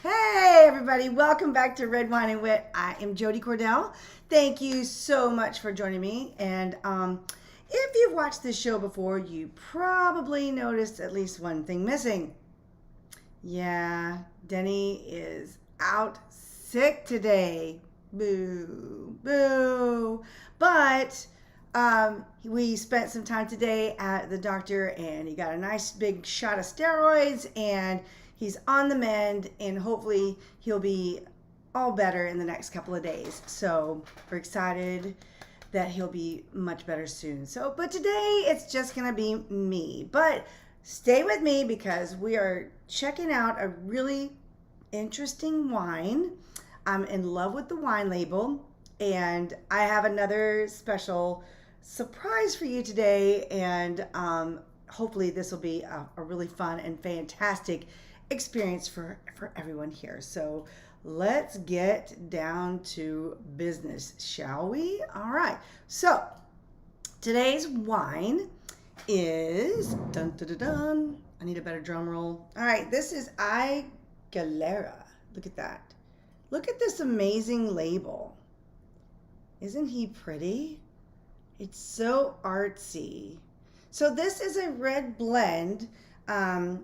Hey everybody, welcome back to Red Wine and Wit. I am Jody Cordell. Thank you so much for joining me. And if you've watched this show before, you probably noticed at least one thing missing. Yeah, Denny is out sick today. Boo, boo. But we spent some time today at the doctor and he got a nice big shot of steroids and he's on the mend, and hopefully he'll be all better in the next couple of days. So we're excited that he'll be much better soon. But today it's just gonna be me. But stay with me because we are checking out a really interesting wine. I'm in love with the wine label, and I have another special surprise for you today. And hopefully this will be a really fun and fantastic experience for everyone here. So let's get down to business, shall we? All right. So today's wine is dun dun dun dun. I need a better drum roll. All right, this is Galero. Look at that. Look at this amazing label. Isn't he pretty? It's so artsy. So this is a red blend.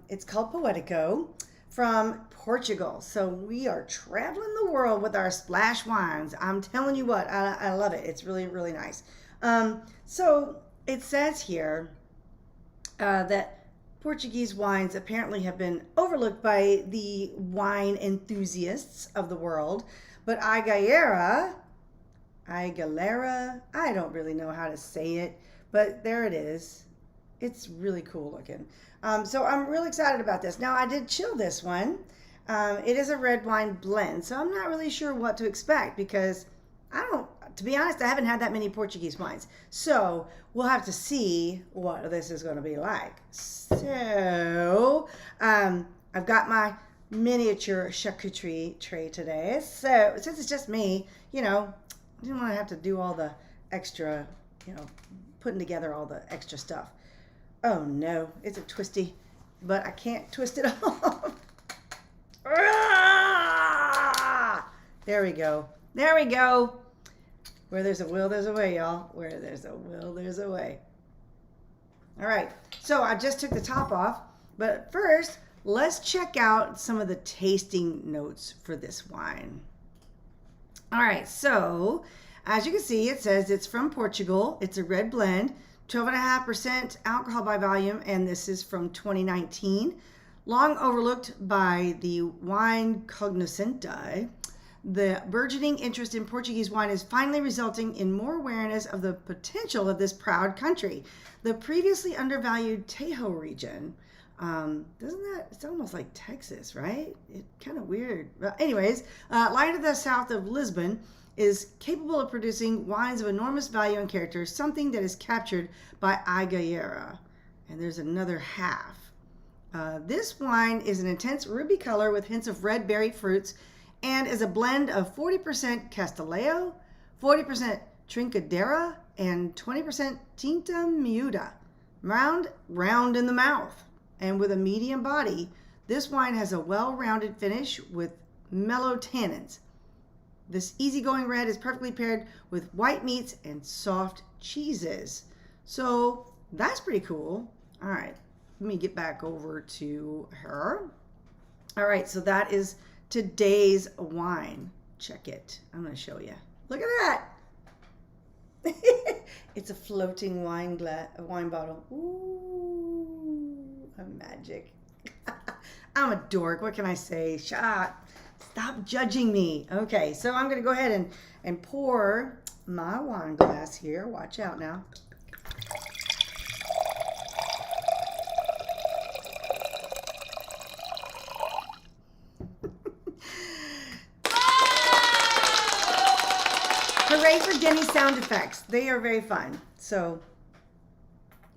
It's called Poetica from Portugal. So we are traveling the world with our splash wines. I'm telling you what, I love it. It's really, really nice. So it says here that Portuguese wines apparently have been overlooked by the wine enthusiasts of the world. But Galero, I don't really know how to say it, but there it is. It's really cool looking. So I'm really excited about this. Now I did chill this one. It is a red wine blend, so I'm not really sure what to expect because to be honest, I haven't had that many Portuguese wines. So we'll have to see what this is going to be like. So I've got my miniature charcuterie tray today. So since it's just me, I didn't want to have to do all the extra, putting together all the extra stuff. Oh no, it's a twisty, but I can't twist it off. There we go. There we go. Where there's a will, there's a way, y'all. Where there's a will, there's a way. All right, so I just took the top off, but first, let's check out some of the tasting notes for this wine. All right, so as you can see, it says it's from Portugal. It's a red blend. 12.5% alcohol by volume, and this is from 2019. Long overlooked by the wine cognoscenti, the burgeoning interest in Portuguese wine is finally resulting in more awareness of the potential of this proud country. The previously undervalued Tejo region, it's almost like Texas, right? It's kind of weird. But anyways, lying to the south of Lisbon, is capable of producing wines of enormous value and character, something that is captured by Galero. And there's another half. This wine is an intense ruby color with hints of red berry fruits and is a blend of 40% Castelao, 40% Trincadeira, and 20% Tinta Miúda. Round in the mouth. And with a medium body, this wine has a well-rounded finish with mellow tannins. This easygoing red is perfectly paired with white meats and soft cheeses. So that's pretty cool. All right, let me get back over to her. All right, so that is today's wine. Check it. I'm going to show you. Look at that. It's a floating wine bottle. Ooh, a magic. I'm a dork. What can I say? Stop judging me. Okay, so I'm going to go ahead and pour my wine glass here. Watch out now. Hooray for Denny's sound effects. They are very fun. So,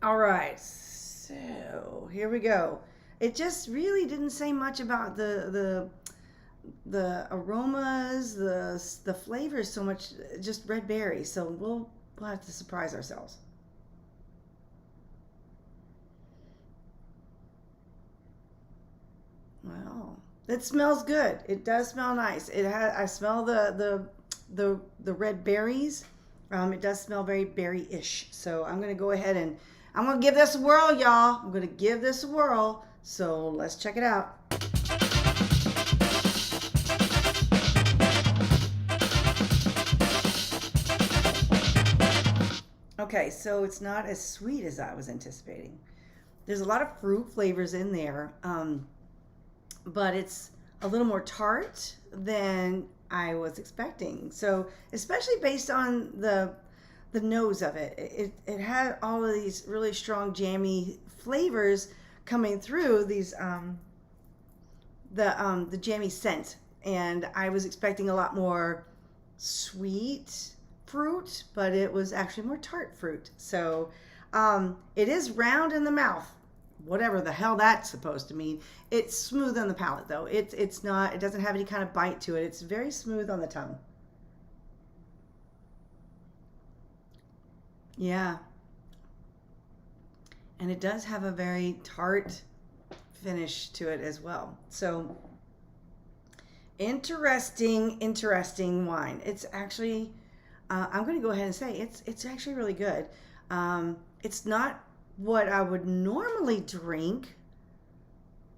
all right. So, here we go. It just really didn't say much about the aromas, the flavors so much, just red berry. So we'll have to surprise ourselves. Well, It smells good. It does smell nice. It has. I smell the red berries. It does smell very berry-ish. So I'm gonna go ahead and I'm gonna give this a whirl, y'all. I'm gonna give this a whirl. So let's check it out. Okay, so it's not as sweet as I was anticipating. There's a lot of fruit flavors in there, but it's a little more tart than I was expecting. So, especially based on the nose of it, it had all of these really strong jammy flavors coming through these the jammy scent, and I was expecting a lot more sweet fruit, but it was actually more tart fruit. So it is round in the mouth, whatever the hell that's supposed to mean. It's smooth on the palate though. It's not, it doesn't have any kind of bite to it. It's very smooth on the tongue. Yeah. And it does have a very tart finish to it as well. So interesting wine. It's actually I'm going to go ahead and say it's actually really good. It's not what I would normally drink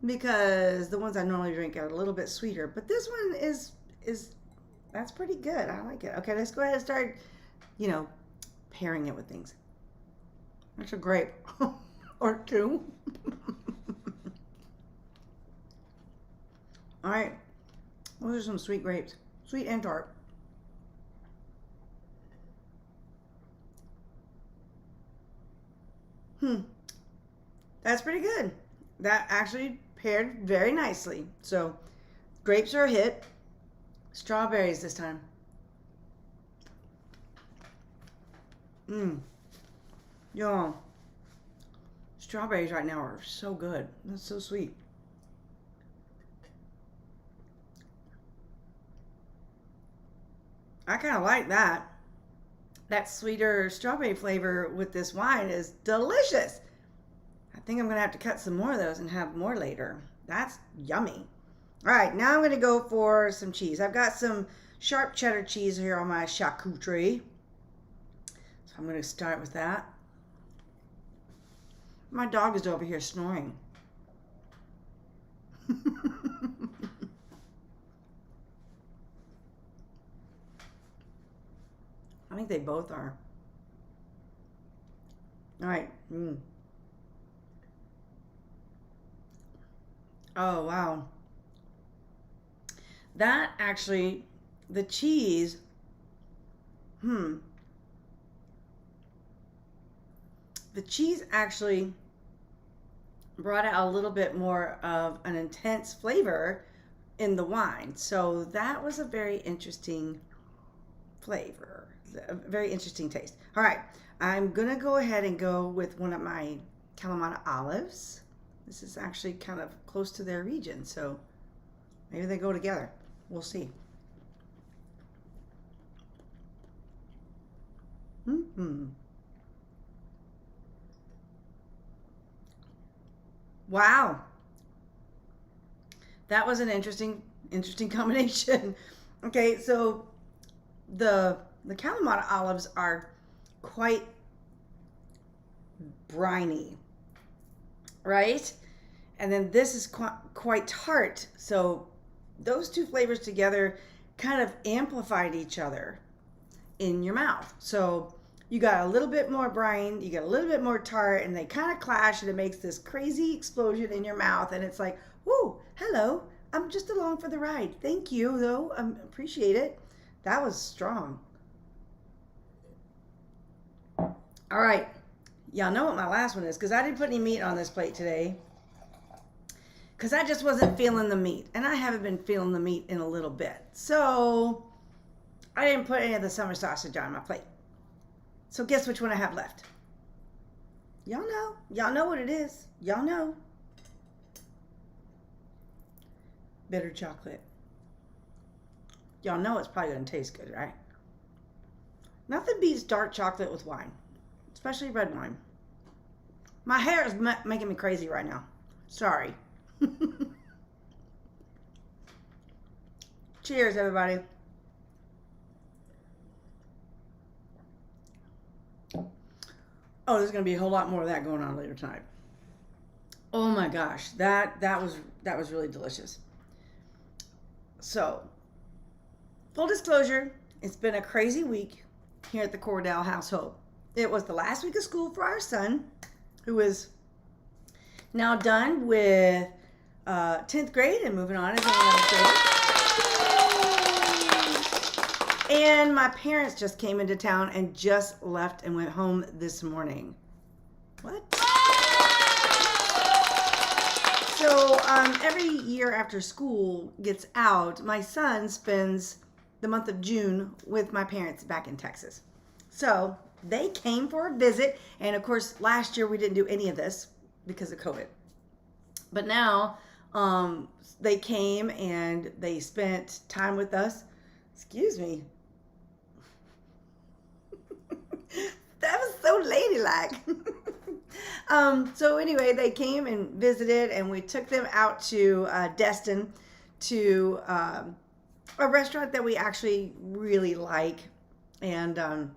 because the ones I normally drink are a little bit sweeter, but this one is that's pretty good. I like it. Okay, let's go ahead and start, pairing it with things. That's a grape or two. All right, those are some sweet grapes, sweet and tart. That's pretty good. That actually paired very nicely. So grapes are a hit. Strawberries this time. Y'all, strawberries right now are so good. That's so sweet. I kind of like that. That sweeter strawberry flavor with this wine is delicious. I think I'm going to have to cut some more of those and have more later. That's yummy. All right, now I'm going to go for some cheese. I've got some sharp cheddar cheese here on my charcuterie. So I'm going to start with that. My dog is over here snoring. I think they both are. All right. Oh, wow. That actually, the cheese, the cheese actually brought out a little bit more of an intense flavor in the wine. So that was a very interesting flavor, a very interesting taste. All right, I'm gonna go ahead and go with one of my Kalamata olives. This is actually kind of close to their region, so maybe they go together. We'll see. Wow. That was an interesting combination. Okay, so the Kalamata olives are quite briny, right? And then this is quite tart. So those two flavors together kind of amplified each other in your mouth. So you got a little bit more brine, you got a little bit more tart, and they kind of clash, and it makes this crazy explosion in your mouth. And it's like, whoo, hello, I'm just along for the ride. Thank you, though. I appreciate it. That was strong. All right. Y'all know what my last one is, because I didn't put any meat on this plate today. Because I just wasn't feeling the meat. And I haven't been feeling the meat in a little bit. So I didn't put any of the summer sausage on my plate. So guess which one I have left? Y'all know. Y'all know what it is. Y'all know. Bitter chocolate. Y'all know it's probably going to taste good, right? Nothing beats dark chocolate with wine. Especially red wine. My hair is making me crazy right now. Sorry. Cheers, everybody. Oh, there's going to be a whole lot more of that going on later tonight. Oh my gosh, that was really delicious. So, full disclosure, it's been a crazy week here at the Cordell household. It was the last week of school for our son, who is now done with 10th grade and moving on into 11th grade. And my parents just came into town and just left and went home this morning. What? So every year after school gets out, my son spends the month of June with my parents back in Texas. So they came for a visit. And of course, last year we didn't do any of this because of COVID. But now they came and they spent time with us. Excuse me. That was so ladylike. So anyway, they came and visited, and we took them out to Destin to a restaurant that we actually really like. And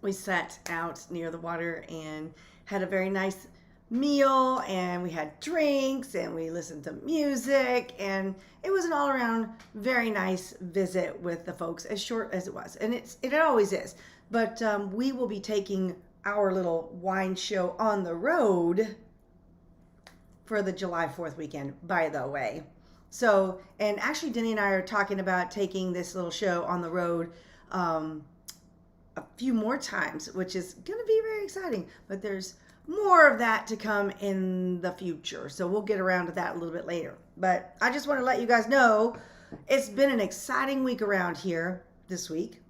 we sat out near the water and had a very nice meal, and we had drinks, and we listened to music, and it was an all-around very nice visit with the folks, as short as it was. And it always is. But we will be taking our little wine show on the road for the July 4th weekend, by the way. So, and actually Denny and I are talking about taking this little show on the road a few more times, which is going to be very exciting. But there's more of that to come in the future. So we'll get around to that a little bit later. But I just want to let you guys know it's been an exciting week around here this week.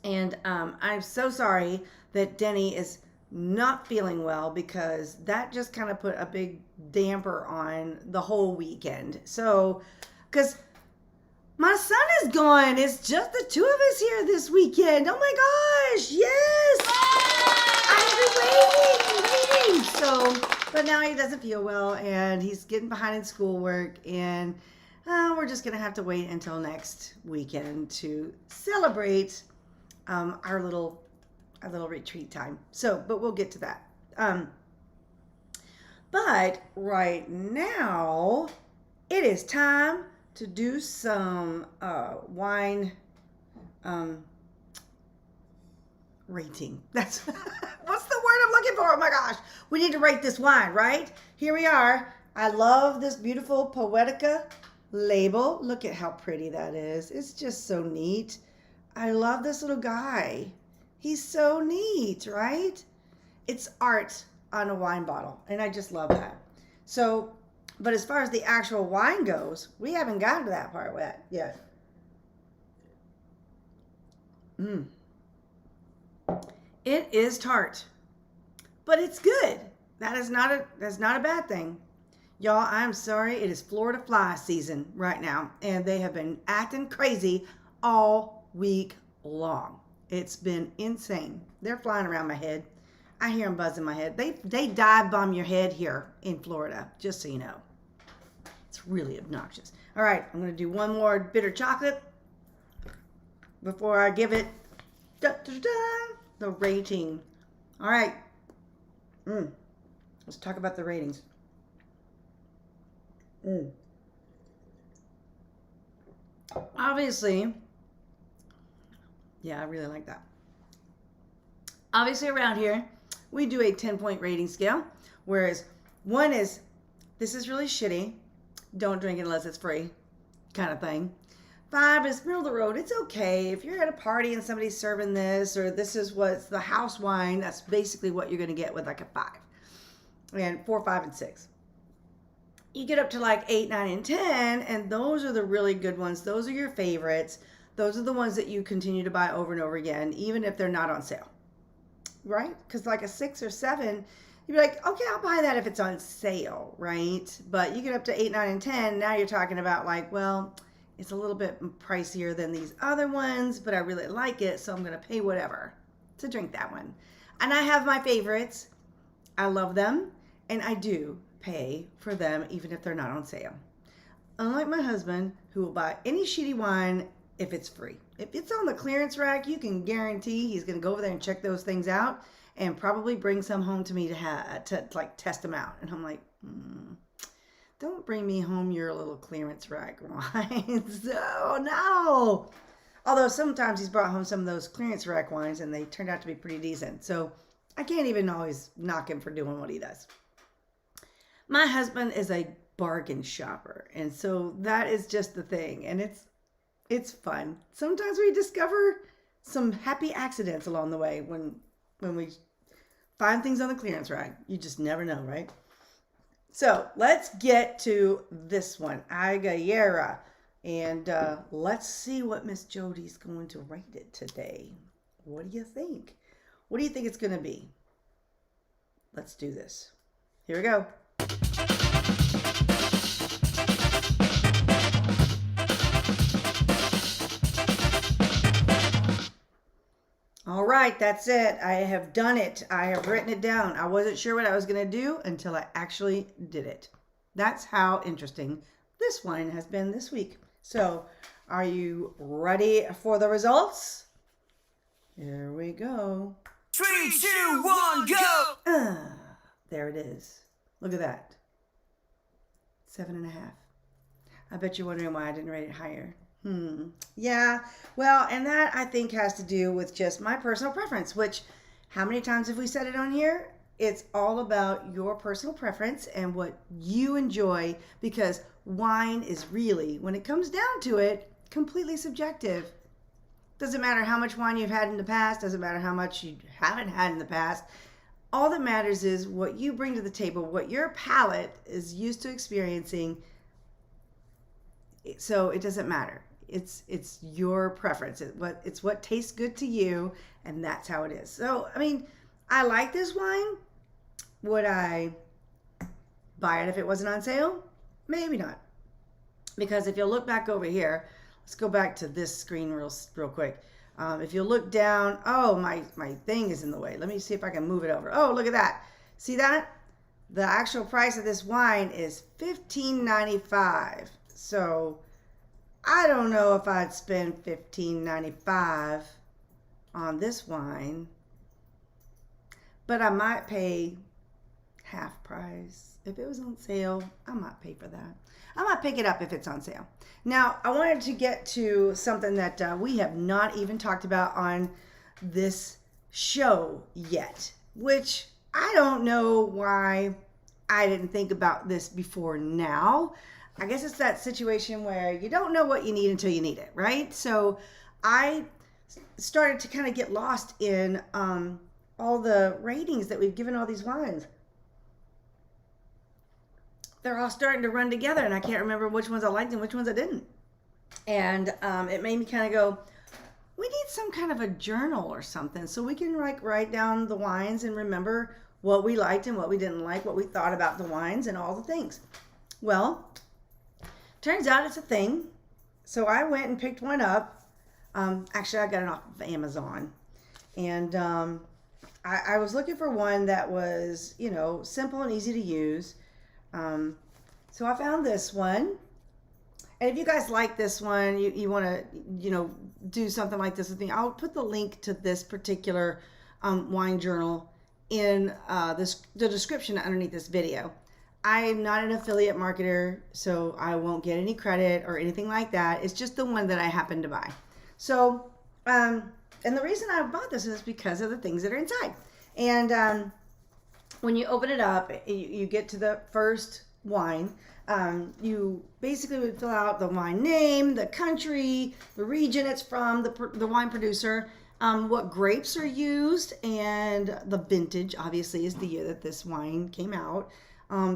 And I'm so sorry that Denny is not feeling well, because that just kind of put a big damper on the whole weekend. So, because my son is gone. It's just the two of us here this weekend. Oh my gosh, yes! I've been waiting. So, but now he doesn't feel well, and he's getting behind in schoolwork, and we're just going to have to wait until next weekend to celebrate our little retreat time. So, but we'll get to that. But right now, it is time to do some wine rating. That's what's the word I'm looking for? Oh my gosh, we need to rate this wine, right? Here we are. I love this beautiful Poetica label. Look at how pretty that is. It's just so neat. I love this little guy. He's so neat, right? It's art on a wine bottle, and I just love that. So, but as far as the actual wine goes, we haven't gotten to that part yet. It is tart, but it's good. That's not a bad thing. Y'all, I'm sorry. It is Florida fly season right now, and they have been acting crazy all week long. It's been insane. They're flying around my head. I hear them buzzing my head. They dive bomb your head here in Florida, just so you know. It's really obnoxious. All right, I'm going to do one more bitter chocolate before I give it the rating. All right. Let's talk about the ratings. Obviously, yeah, I really like that. Obviously, around here, we do a 10-point rating scale, whereas 1 is, this is really shitty, don't drink it unless it's free, kind of thing. 5 is middle of the road, it's okay. If you're at a party and somebody's serving this, or this is what's the house wine, that's basically what you're going to get with like a 5. And 4, 5, and 6. You get up to like 8, 9, and 10, and those are the really good ones. Those are your favorites. Those are the ones that you continue to buy over and over again, even if they're not on sale, right? Because like a 6 or 7, you'd be like, okay, I'll buy that if it's on sale, right? But you get up to 8, 9, and 10, now you're talking about like, well, it's a little bit pricier than these other ones, but I really like it, so I'm going to pay whatever to drink that one. And I have my favorites. I love them, and I do pay for them even if they're not on sale. unlike my husband, who will buy any shitty wine if it's free. If it's on the clearance rack, you can guarantee he's going to go over there and check those things out and probably bring some home to me to like test them out. And I'm like, don't bring me home your little clearance rack wines. Oh no. Although sometimes he's brought home some of those clearance rack wines and they turned out to be pretty decent. So I can't even always knock him for doing what he does. My husband is a bargain shopper, and so that is just the thing, and it's fun. Sometimes we discover some happy accidents along the way when we find things on the clearance rack. You just never know, right? So let's get to this one, Galero, and let's see what Miss Jody's going to rate it today. What do you think? What do you think it's going to be? Let's do this. Here we go. All right, that's it. I have done it. I have written it down. I wasn't sure what I was going to do until I actually did it. That's how interesting this wine has been this week. So, are you ready for the results? Here we go. 3, 2, 1, go! There it is. Look at that. 7.5. I bet you're wondering why I didn't rate it higher. Yeah, well, and that I think has to do with just my personal preference, which how many times have we said it on here? It's all about your personal preference and what you enjoy, because wine is really, when it comes down to it, completely subjective. Doesn't matter how much wine you've had in the past, doesn't matter how much you haven't had in the past. All that matters is what you bring to the table, what your palate is used to experiencing. So it doesn't matter. It's your preference. It's what tastes good to you, and that's how it is. So, I mean, I like this wine. Would I buy it if it wasn't on sale? Maybe not. Because if you'll look back over here, let's go back to this screen real quick. If you look down, oh, my thing is in the way. Let me see if I can move it over. Oh, look at that. See that? The actual price of this wine is $15.95. So I don't know if I'd spend $15.95 on this wine, but I might pay half price. If it was on sale, I might pay for that. I might pick it up if it's on sale. Now, I wanted to get to something that we have not even talked about on this show yet, which I don't know why I didn't think about this before now. I guess it's that situation where you don't know what you need until you need it, right? So I started to kind of get lost in all the ratings that we've given all these wines. They're all starting to run together, and I can't remember which ones I liked and which ones I didn't. And it made me kind of go, we need some kind of a journal or something so we can like write down the wines and remember what we liked and what we didn't like, what we thought about the wines and all the things. Well, turns out it's a thing. So I went and picked one up. Actually, I got it off of Amazon. And I was looking for one that was, simple and easy to use. So I found this one. And if you guys like this one, you want to, do something like this with me, I'll put the link to this particular wine journal in the description underneath this video. I'm not an affiliate marketer, so I won't get any credit or anything like that. It's just the one that I happen to buy. So, and the reason I bought this is because of the things that are inside. And when you open it up, you get to the first wine. You basically would fill out the wine name, the country, the region it's from, the wine producer, what grapes are used, and the vintage, obviously, is the year that this wine came out.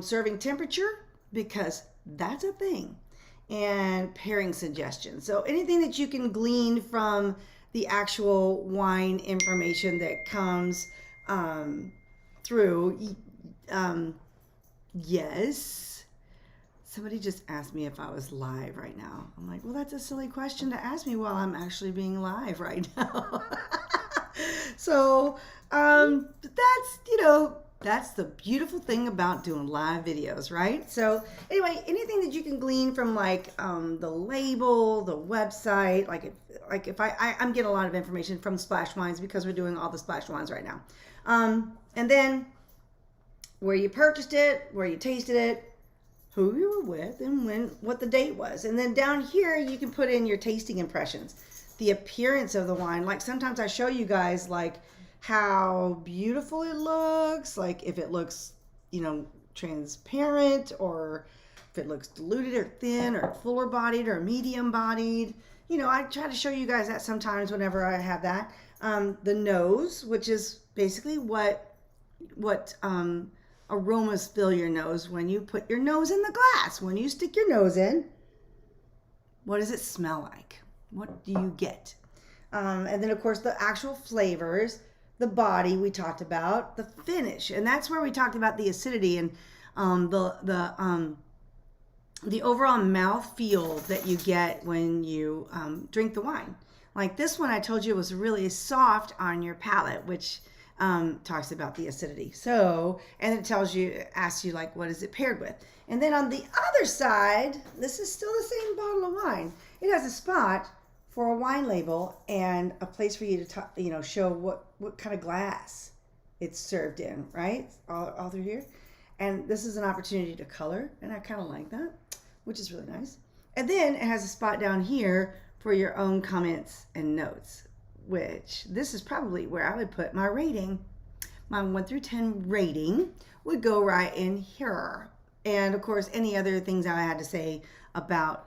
Serving temperature, because that's a thing, and pairing suggestions. So anything that you can glean from the actual wine information that comes through. Yes. Somebody just asked me if I was live right now. I'm like, well, that's a silly question to ask me while I'm actually being live right now. So that's That's the beautiful thing about doing live videos, right? So anyway, anything that you can glean from like the label, the website, if I'm getting a lot of information from Splash Wines because we're doing all the Splash Wines right now. And then where you purchased it, where you tasted it, who you were with, and what the date was. And then down here, you can put in your tasting impressions, the appearance of the wine. Like sometimes I show you guys like how beautiful it looks, like if it looks, transparent, or if it looks diluted or thin or fuller bodied or medium bodied. I try to show you guys that sometimes whenever I have that. The nose, which is basically what aromas fill your nose when you put your nose in the glass. When you stick your nose in, what does it smell like? What do you get? And then, of course, the actual flavors, the body we talked about, the finish. And that's where we talked about the acidity and the overall mouth feel that you get when you drink the wine. Like this one I told you was really soft on your palate, which talks about the acidity. So, and it asks you like, what is it paired with? And then on the other side, this is still the same bottle of wine. It has a spot for a wine label and a place for you to, show what kind of glass it's served in, right? All through here. And this is an opportunity to color, and I kind of like that, which is really nice. And then it has a spot down here for your own comments and notes, which this is probably where I would put my rating. My 1 through 10 rating would go right in here. And of course, any other things I had to say about,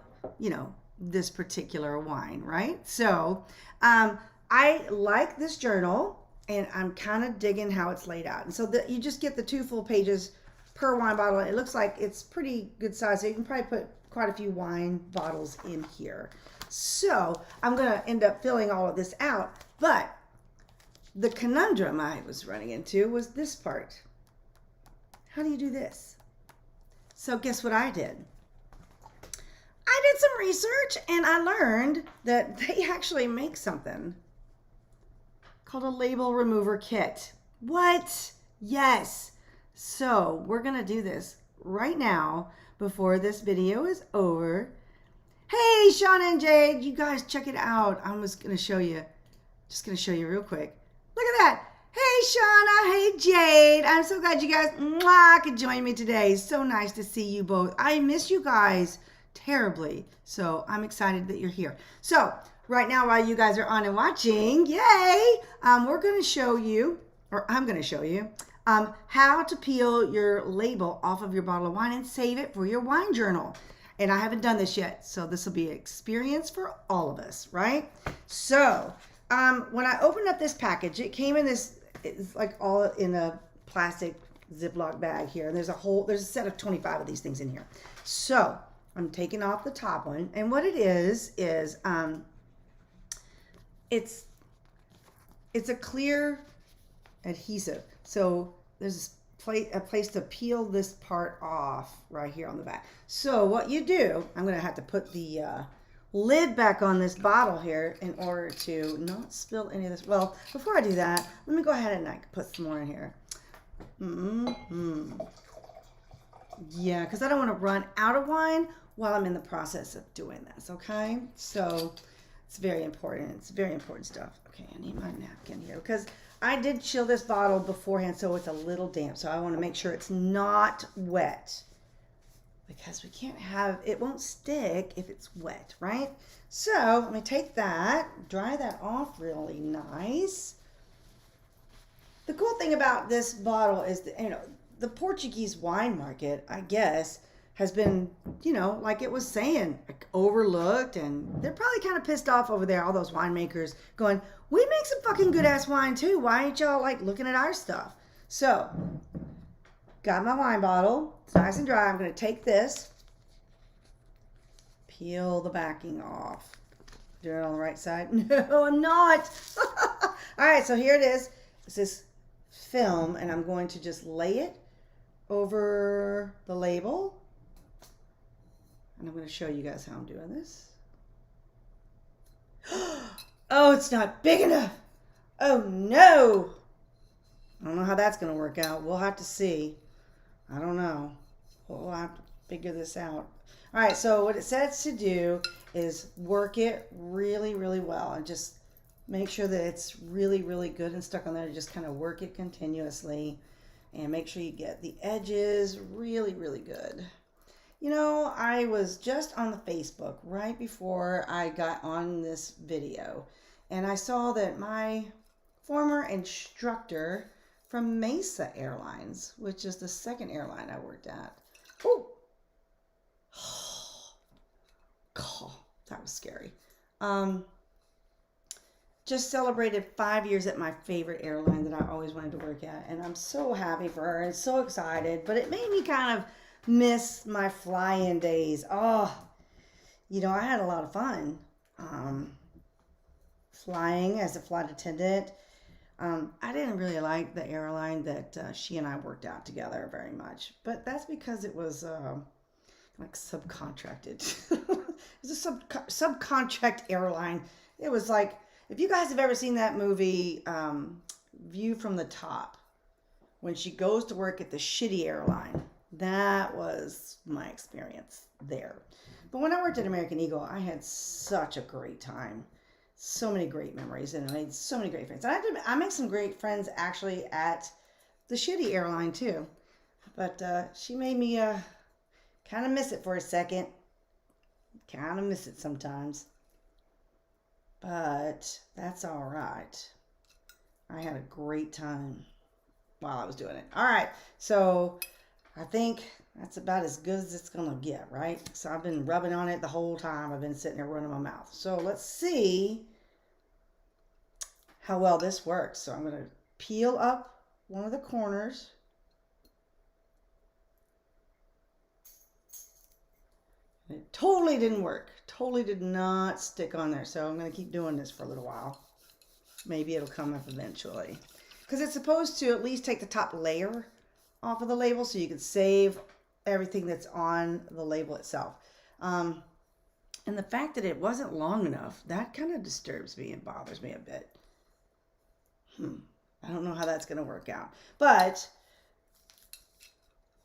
this particular wine, right? So I like this journal, and I'm kind of digging how it's laid out. And so you just get the 2 full pages per wine bottle. It looks like it's pretty good size, so you can probably put quite a few wine bottles in here. So I'm going to end up filling all of this out, but the conundrum I was running into was this part. How do you do this? So guess what I did? I did some research and I learned that they actually make something called a label remover kit. What? Yes. So we're going to do this right now before this video is over. Hey, Shauna and Jade, you guys check it out. I'm just going to show you real quick. Look at that. Hey, Shauna. Hey, Jade. I'm so glad you guys could join me today. So nice to see you both. I miss you guys terribly. So I'm excited that you're here. So right now, while you guys are on and watching, yay, we're going to show you, or I'm going to show you, how to peel your label off of your bottle of wine and save it for your wine journal. And I haven't done this yet, so this will be an experience for all of us, right? So when I opened up this package, it came in this, it's like all in a plastic Ziploc bag here. And there's a set of 25 of these things in here. So I'm taking off the top one, and what it is it's a clear adhesive. So there's a place to peel this part off right here on the back. So what you do, I'm going to have to put the lid back on this bottle here in order to not spill any of this. Well, before I do that, let me go ahead and put some more in here. Yeah, because I don't want to run out of wine while I'm in the process of doing this, okay? So it's very important. It's very important stuff. Okay, I need my napkin here because I did chill this bottle beforehand, so it's a little damp. So I want to make sure it's not wet because we can't it won't stick if it's wet, right? So let me take that, dry that off really nice. The cool thing about this bottle is that, the Portuguese wine market, I guess, has been, like it was saying, overlooked, and they're probably kind of pissed off over there, all those winemakers going, we make some fucking good ass wine too. Why ain't y'all looking at our stuff? So, got my wine bottle. It's nice and dry. I'm going to take this, peel the backing off. Do it on the right side. No, I'm not. All right, so here it is. It's this film, and I'm going to just lay it over the label. And I'm going to show you guys how I'm doing this. Oh, it's not big enough. Oh, no. I don't know how that's going to work out. We'll have to see. I don't know. We'll have to figure this out. All right, so what it says to do is work it really, really well and just make sure that it's really, really good and stuck on there. Just kind of work it continuously and make sure you get the edges really, really good. You know, I was just on the Facebook right before I got on this video, and I saw that my former instructor from Mesa Airlines, which is the second airline I worked at. Oh, God, that was scary. Just celebrated 5 years at my favorite airline that I always wanted to work at, and I'm so happy for her and so excited, but it made me kind of miss my fly-in days. Oh, you know, I had a lot of fun flying as a flight attendant. I didn't really like the airline that she and I worked out together very much, but that's because it was like subcontracted. It was a subcontract airline. It was like, if you guys have ever seen that movie, View from the Top, when she goes to work at the shitty airline, that was my experience there. But when I worked at American Eagle, I had such a great time. So many great memories, and I made so many great friends. And I made some great friends actually at the shitty airline too. But she made me kind of miss it for a second. Kind of miss it sometimes. But that's all right. I had a great time while I was doing it. All right, so I think that's about as good as it's gonna get, right? So I've been rubbing on it the whole time. I've been sitting there running my mouth. So let's see how well this works. So I'm gonna peel up one of the corners. It totally didn't work. Totally did not stick on there. So I'm going to keep doing this for a little while. Maybe it'll come up eventually. Because it's supposed to at least take the top layer off of the label so you can save everything that's on the label itself. And the fact that it wasn't long enough, that kind of disturbs me and bothers me a bit. I don't know how that's going to work out. But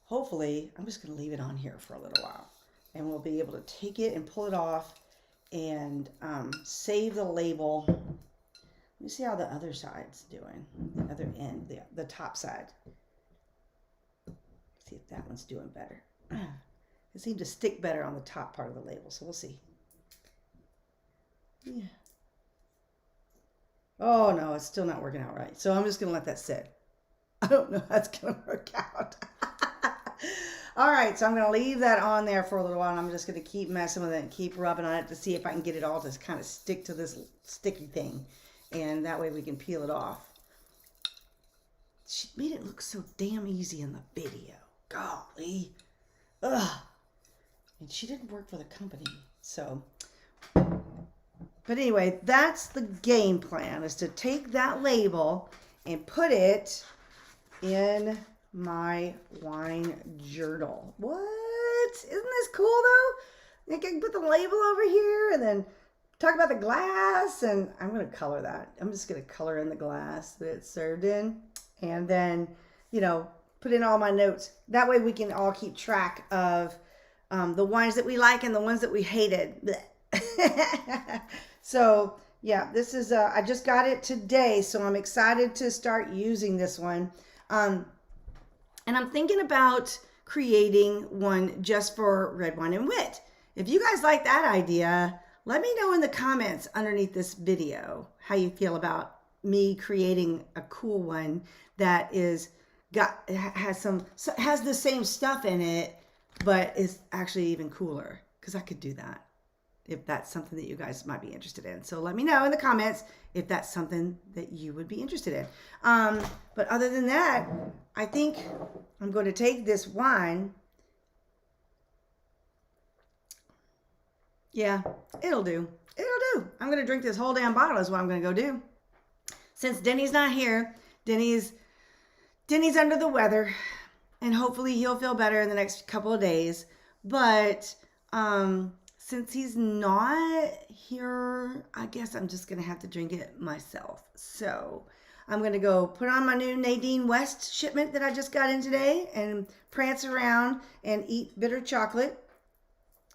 hopefully, I'm just going to leave it on here for a little while. And we'll be able to take it and pull it off and save the label. Let me see how the other side's doing. The other end, the top side. See if that one's doing better. It seemed to stick better on the top part of the label, so we'll see. Yeah. Oh no, it's still not working out right. So I'm just going to let that sit. I don't know how it's going to work out. All right, so I'm going to leave that on there for a little while, and I'm just going to keep messing with it and keep rubbing on it to see if I can get it all to kind of stick to this sticky thing, and that way we can peel it off. She made it look so damn easy in the video. Golly. Ugh. And she didn't work for the company, so. But anyway, that's the game plan, is to take that label and put it in my wine journal. What? Isn't this cool though? I can put the label over here and then talk about the glass, and I'm going to color that. I'm just going to color in the glass that it's served in, and then, you know, put in all my notes. That way we can all keep track of the wines that we like and the ones that we hated. So yeah, this is, I just got it today, so I'm excited to start using this one. And I'm thinking about creating one just for red wine and wit. If you guys like that idea, let me know in the comments underneath this video how you feel about me creating a cool one that has the same stuff in it, but is actually even cooler, because I could do that if that's something that you guys might be interested in. So let me know in the comments if that's something that you would be interested in. But other than that, I think I'm going to take this wine. Yeah, it'll do. It'll do. I'm going to drink this whole damn bottle is what I'm going to go do. Since Denny's not here, Denny's under the weather, and hopefully he'll feel better in the next couple of days. But since he's not here, I guess I'm just going to have to drink it myself. So I'm going to go put on my new Nadine West shipment that I just got in today and prance around and eat bitter chocolate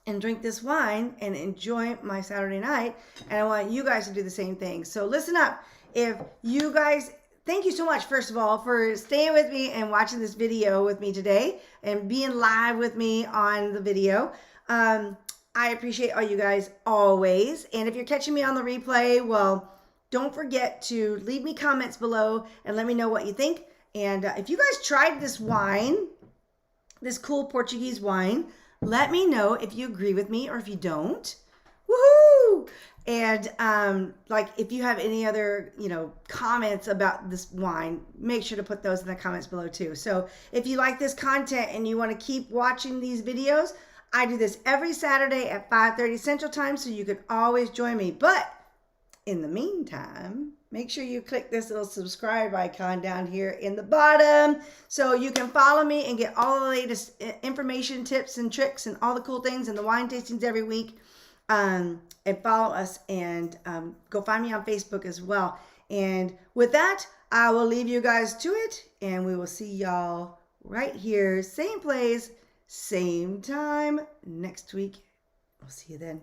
and drink this wine and enjoy my Saturday night. And I want you guys to do the same thing. So listen up. If you guys, thank you so much, first of all, for staying with me and watching this video with me today and being live with me on the video. I appreciate all you guys always. And if you're catching me on the replay, well, don't forget to leave me comments below and let me know what you think. And if you guys tried this wine, this cool Portuguese wine, let me know if you agree with me or if you don't. Woohoo! And like if you have any other, comments about this wine, make sure to put those in the comments below too. So if you like this content and you want to keep watching these videos, I do this every Saturday at 5:30 Central Time, so you can always join me. But in the meantime, make sure you click this little subscribe icon down here in the bottom so you can follow me and get all the latest information, tips, and tricks, and all the cool things and the wine tastings every week. And follow us, and go find me on Facebook as well. And with that, I will leave you guys to it, and we will see y'all right here, same place, same time next week. We'll see you then.